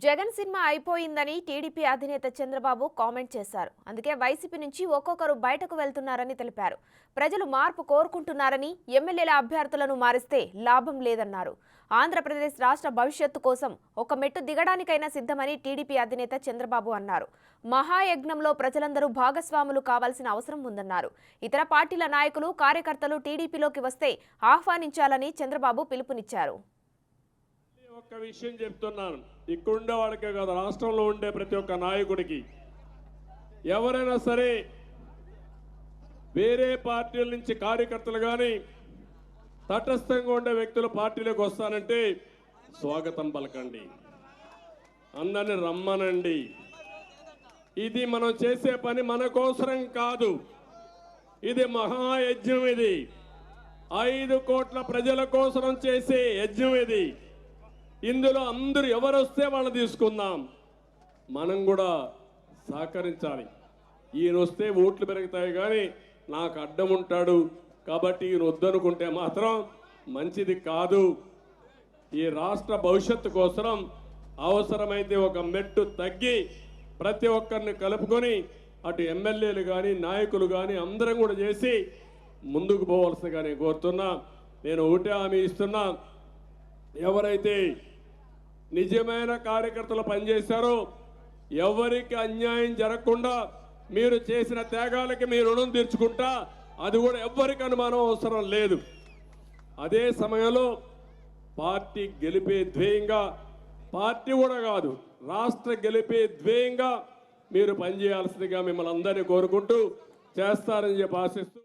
Jagan cinema అయిపోయిందని TDP అధినేత Chandrababu comment చేశారు. అందుకే వైసీపీ నుంచి ఒక్కొక్కరు బయటకు వెళ్తున్నారని తెలిపారు. ప్రజలు మార్పు కోరుకుంటున్నారని, ఎమ్మెల్యేల అభ్యర్థులను మారిస్తే లాభం లేదన్నారు. ఆంధ్రప్రదేశ్ రాష్ట్ర భవిష్యత్తు కోసం ఒక మెట్టు దిగడానికైనా సిద్ధమని టీడీపీ అధినేత చంద్రబాబు అన్నారు. మహాయజ్ఞంలో ప్రజలందరూ భాగస్వాములు కావాల్సిన అవసరం ఉందన్నారు. ఇతర పార్టీల నాయకులు, కార్యకర్తలు టీడీపీలోకి వస్తే ఆహ్వానించాలని చంద్రబాబు పిలుపునిచ్చారు. ఒక్క విషయం చెప్తున్నాను, ఇక్కడుండే వాళ్ళకే కాదు, రాష్ట్రంలో ఉండే ప్రతి ఒక్క నాయకుడికి, ఎవరైనా సరే వేరే పార్టీల నుంచి కార్యకర్తలు కానీ తటస్థంగా ఉండే వ్యక్తులు పార్టీలోకి వస్తానంటే స్వాగతం పలకండి, అందరిని రమ్మనండి. ఇది మనం చేసే పని మన కోసరం కాదు, ఇది మహాయజ్ఞం. ఇది 5 కోట్ల ప్రజల కోసం చేసే యజ్ఞం. ఇది ఇందులో అందరూ ఎవరు వస్తే వాళ్ళు తీసుకుందాం, మనం కూడా సహకరించాలి. ఈయన వస్తే ఓట్లు పెరుగుతాయి కానీ నాకు అడ్డం ఉంటాడు కాబట్టి ఈయన వద్దనుకుంటే మాత్రం మంచిది కాదు. ఈ రాష్ట్ర భవిష్యత్తు కోసం అవసరమైతే ఒక మెట్టు తగ్గి ప్రతి ఒక్కరిని కలుపుకొని అటు ఎమ్మెల్యేలు కానీ నాయకులు కానీ అందరం కూడా చేసి ముందుకు పోవాల్సిందిగా నేను కోరుతున్నా. నేను ఒకటే హామీ ఇస్తున్నా, ఎవరైతే నిజమైన కార్యకర్తలు పనిచేశారో ఎవరికి అన్యాయం జరగకుండా మీరు చేసిన త్యాగాలకి మీ రుణం తీర్చుకుంటా, అది కూడా ఎవ్వరికి అనుమానం అవసరం లేదు. అదే సమయంలో పార్టీ గెలిపే ధ్యేయంగా, పార్టీ కూడా కాదు రాష్ట్ర గెలిపే ధ్యేయంగా మీరు పనిచేయాల్సిందిగా మిమ్మల్ని అందరినీ కోరుకుంటూ చేస్తారని చెప్పి ఆశిస్తూ